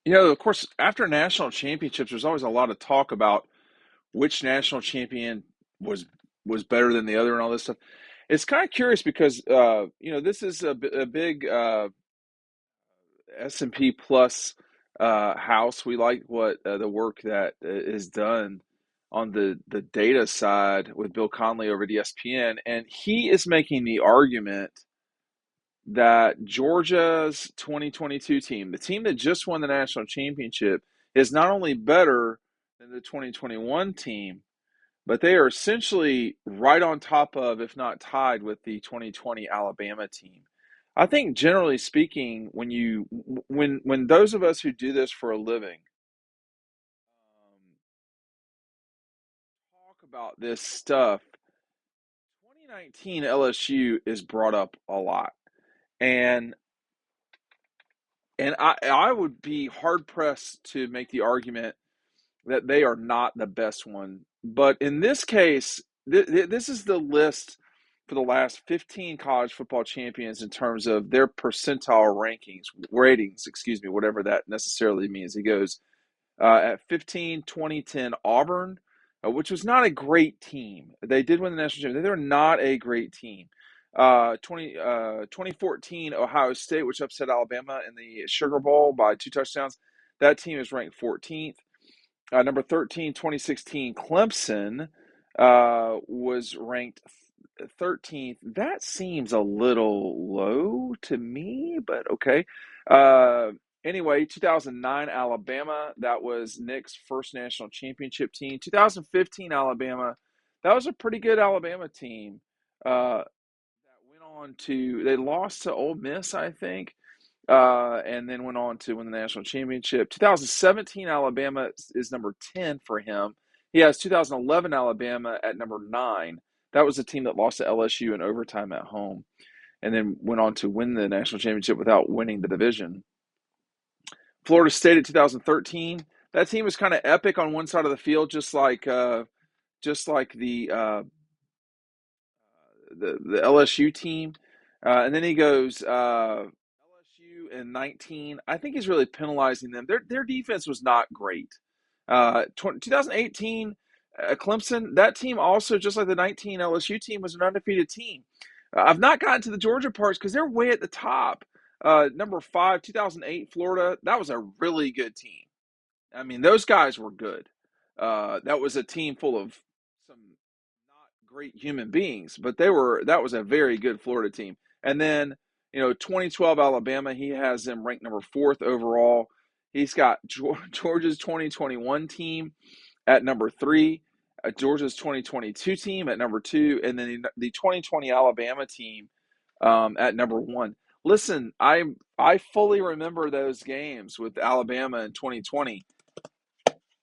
Of course, after national championships, there's always a lot of talk about which national champion was was better than the other and all this stuff. It's kind of curious because this is a big S&P plus house. We like what the work that is done on the data side with Bill Connelly over at ESPN, and he is making the argument that Georgia's 2022 team, the team that just won the national championship, is not only better than the 2021 team, but they are essentially right on top of, if not tied with, the 2020 Alabama team. I think generally speaking, when those of us who do this for a living talk about this stuff, 2019 LSU is brought up a lot, and I would be hard pressed to make the argument that they are not the best one. But in this case, this is the list for the last 15 college football champions in terms of their percentile ratings, excuse me, whatever that necessarily means. He goes at 15, 2010 Auburn, which was not a great team. They did win the national championship. They were not a great team. 2014 Ohio State, which upset Alabama in the Sugar Bowl by 2 touchdowns. That team is ranked 14th. Number 13, 2016 Clemson was ranked 13th. That seems a little low to me, but okay. Uh, anyway, 2009 Alabama, that was Nick's first national championship team. 2015 Alabama, that was a pretty good Alabama team. That went on to, they lost to Ole Miss, I think, and then went on to win the national championship. 2017 Alabama is number 10 for him. He has 2011 Alabama at number 9. That was the team that lost to LSU in overtime at home, and then went on to win the national championship without winning the division. Florida State at 2013. That team was kind of epic on one side of the field, just like the LSU team. And then he goes LSU in 19. I think he's really penalizing them. Their defense was not great. 2018 Clemson, that team also, just like the 19 LSU team, was an undefeated team. I've not gotten to the Georgia parts because they're way at the top. Number 5, 2008 Florida, that was a really good team. I mean, those guys were good. That was a team full of some not great human beings, but that was a very good Florida team. And then, 2012 Alabama, he has them ranked number 4th overall. He's got Georgia's 2021 team at number 3, Georgia's 2022 team at number 2, and then the 2020 Alabama team at number 1. Listen, I fully remember those games with Alabama in 2020.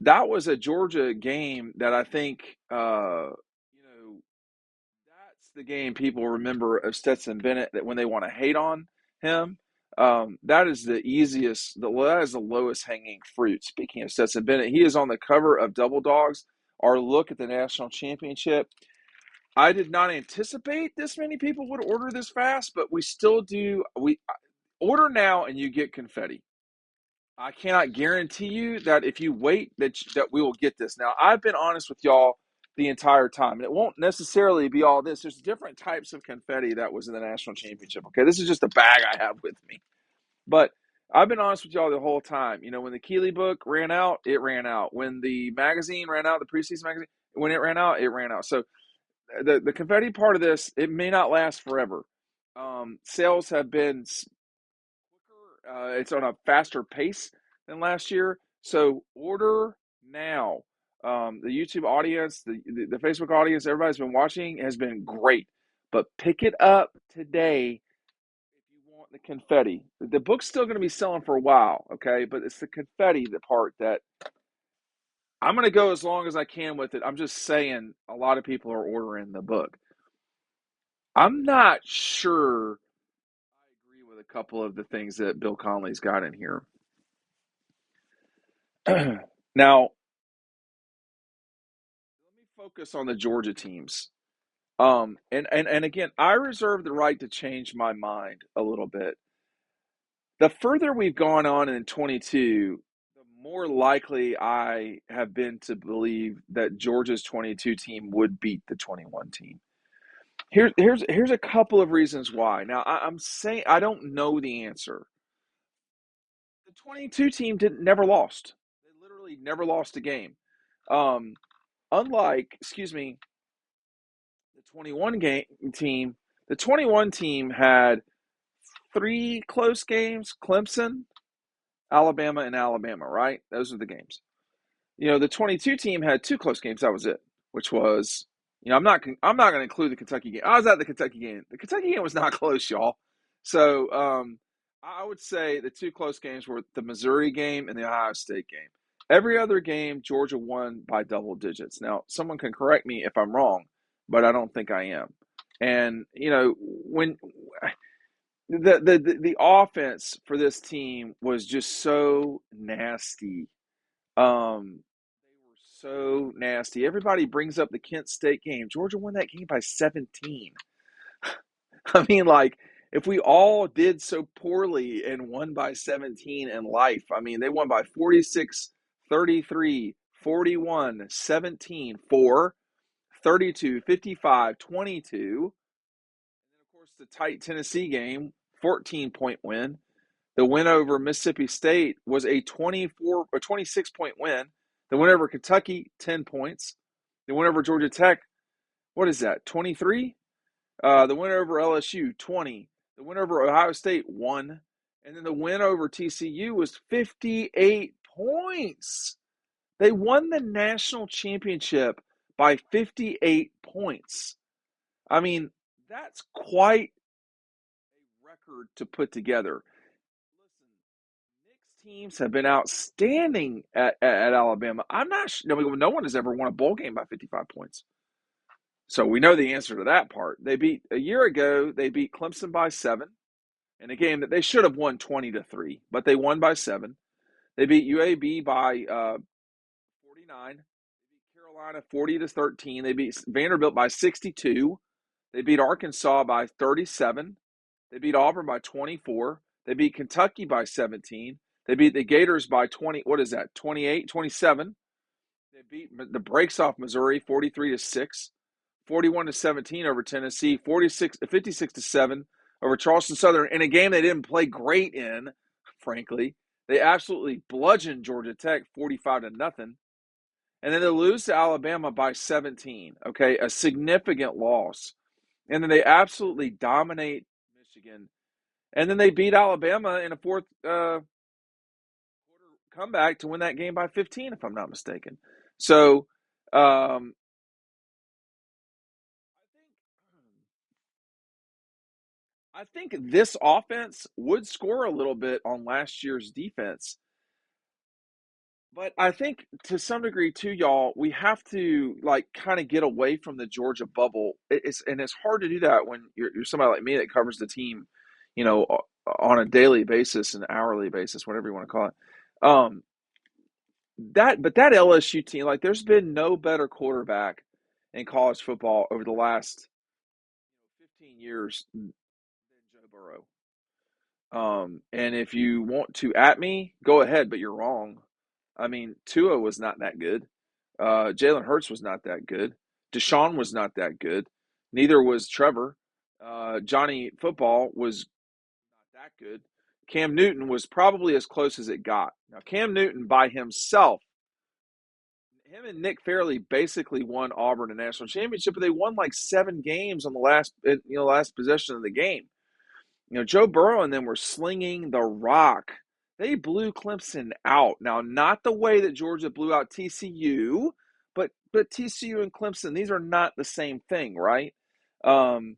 That was a Georgia game that I think, that's the game people remember of Stetson Bennett, that when they want to hate on him, that is the easiest, that is the lowest hanging fruit. Speaking of Stetson Bennett, he is on the cover of Double Dogs, our look at the national championship. I did not anticipate this many people would order this fast, but we still do. We order now and you get confetti. I cannot guarantee you that if you wait that we will get this. Now, I've been honest with y'all the entire time, and it won't necessarily be all this. There's different types of confetti that was in the national championship. Okay, this is just a bag I have with me, but I've been honest with y'all the whole time. When the Keeley book ran out, it ran out. When the magazine ran out, the preseason magazine, when it ran out, it ran out. So the confetti part of this, it may not last forever. Sales have been quicker. It's on a faster pace than last year. So order now. The YouTube audience, the Facebook audience, everybody's been watching, has been great. But pick it up today if you want the confetti. The book's still going to be selling for a while, okay? But it's the confetti, the part that I'm going to go as long as I can with it. I'm just saying a lot of people are ordering the book. I'm not sure I agree with a couple of the things that Bill Connelly's got in here. Now, let me focus on the Georgia teams. And again, I reserve the right to change my mind a little bit. The further we've gone on in 22, more likely I have been to believe that Georgia's 22 team would beat the 21 team. Here's a couple of reasons why. Now I'm saying I don't know the answer. The 22 team didn't never lost. They literally never lost a game. Um, unlike, excuse me, the 21 game team. The 21 team had three close games: Clemson, Alabama, and Alabama. Right? Those are the games. The 22 team had two close games. That was it. Which was, I'm not going to include the Kentucky game. I was at the Kentucky game. The Kentucky game was not close, y'all. So I would say the two close games were the Missouri game and the Ohio State game. Every other game, Georgia won by double digits. Now, someone can correct me if I'm wrong, but I don't think I am. And when the offense for this team was just so nasty. They were so nasty. Everybody brings up the Kent State game. Georgia won that game by 17. I mean, like, if we all did so poorly and won by 17 in life, I mean, they won by 46, 33, 41, 17, 4, 32, 55, 22. And then, of course, the tight Tennessee game, 14-point win. The win over Mississippi State was a 24 or 26-point win. The win over Kentucky, 10 points. The win over Georgia Tech, what is that, 23? The win over LSU, 20. The win over Ohio State, 1. And then the win over TCU was 58 points. They won the national championship by 58 points. I mean, that's quite a record to put together. Listen, Nick's teams have been outstanding at Alabama. I'm not sure. No one has ever won a bowl game by 55 points. So we know the answer to that part. A year ago, they beat Clemson by 7 in a game that they should have won 20-3, but they won by 7. They beat UAB by 49. They beat Carolina 40-13. They beat Vanderbilt by 62. They beat Arkansas by 37. They beat Auburn by 24. They beat Kentucky by 17. They beat the Gators by 20. What is that? 28, 27. They beat the brakes off Missouri 43-6. 41-17 over Tennessee, 56-7 over Charleston Southern in a game they didn't play great in, frankly. They absolutely bludgeoned Georgia Tech 45-0. And then they lose to Alabama by 17, okay, a significant loss. And then they absolutely dominate Michigan. And then they beat Alabama in a fourth quarter comeback to win that game by 15, if I'm not mistaken. So, I think this offense would score a little bit on last year's defense. But I think to some degree too, y'all, we have to like kind of get away from the Georgia bubble. It's hard to do that when you're somebody like me that covers the team, on a daily basis and hourly basis, whatever you want to call it. Um, that LSU team, like, there's been no better quarterback in college football over the last 15 years than Joe Burrow. And if you want to at me, go ahead, but you're wrong. I mean, Tua was not that good. Jalen Hurts was not that good. Deshaun was not that good. Neither was Trevor. Johnny Football was not that good. Cam Newton was probably as close as it got. Now, Cam Newton by himself, him and Nick Fairley basically won Auburn a national championship, but they won like 7 games on the last possession of the game. Joe Burrow and them were slinging the rock. They blew Clemson out. Now, not the way that Georgia blew out TCU, but TCU and Clemson, these are not the same thing, right? Not in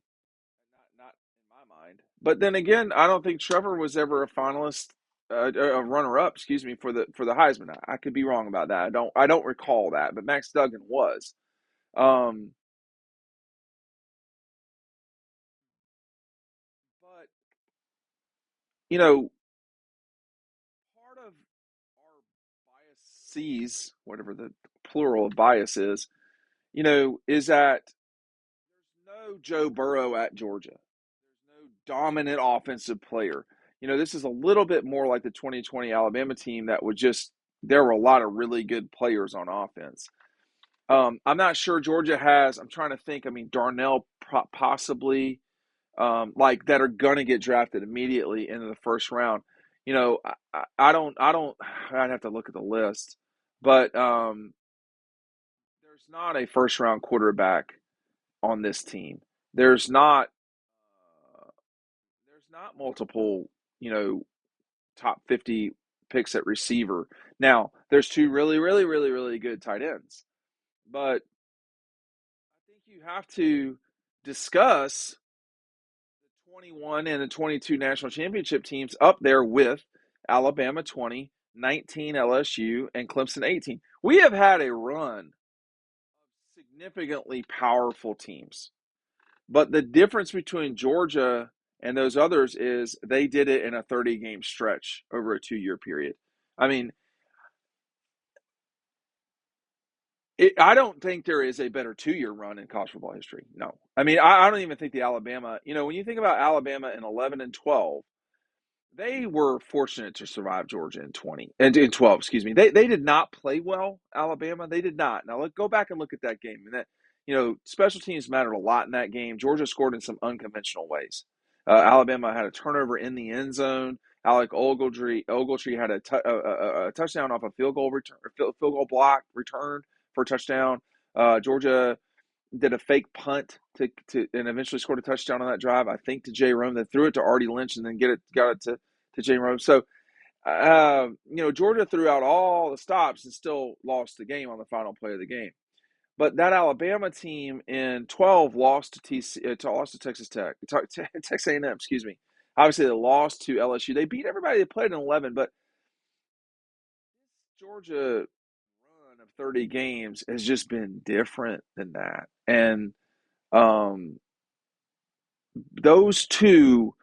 my mind. But then again, I don't think Trevor was ever a finalist, a runner-up, excuse me, for the Heisman. I could be wrong about that. I don't recall that, but Max Duggan was. Um, but you know, part of our biases, whatever the plural of bias is that there's no Joe Burrow at Georgia. There's no dominant offensive player. This is a little bit more like the 2020 Alabama team that would just there were a lot of really good players on offense. I'm not sure Georgia has. I'm trying to think. I mean, Darnell possibly, like that are going to get drafted immediately into the first round. You know, I don't. I'd have to look at the list, but there's not a first round quarterback on this team. There's not. There's not multiple. You know, top 50 picks at receiver. Now, there's two really, really, really, really good tight ends, but I think you have to discuss the 21 and the 22 national championship teams up there with Alabama 20, 19 LSU, and Clemson 18. We have had a run of significantly powerful teams. But the difference between Georgia and those others is they did it in a 30-game stretch over a 2-year period. I mean, I don't think there is a better 2-year run in college football history. No. I mean, I don't even think the Alabama, when you think about Alabama in 11 and 12, they were fortunate to survive Georgia in 20 and in 12, excuse me. They did not play well, Alabama. They did not. Now go back and look at that game. And that, special teams mattered a lot in that game. Georgia scored in some unconventional ways. Alabama had a turnover in the end zone. Alec Ogletree had a touchdown off a field goal return, field goal block return for a touchdown. Georgia did a fake punt to and eventually scored a touchdown on that drive. I think to Jay Rome. They threw it to Artie Lynch and then got it to Jay Rome. So Georgia threw out all the stops and still lost the game on the final play of the game. But that Alabama team in 12 lost to Texas Tech, Texas A&M. Excuse me. Obviously, they lost to LSU. They beat everybody they played in 11, but Georgia run of 30 games has just been different than that. And um, those two,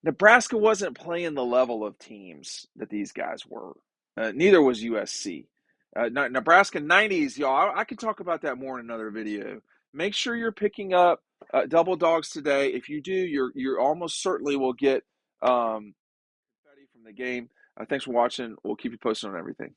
Nebraska wasn't playing the level of teams that these guys were. Neither was USC. Nebraska 90s, y'all. I could talk about that more in another video. Make sure you're picking up double dogs today. If you do, you're almost certainly will get confetti from the game. Thanks for watching. We'll keep you posted on everything.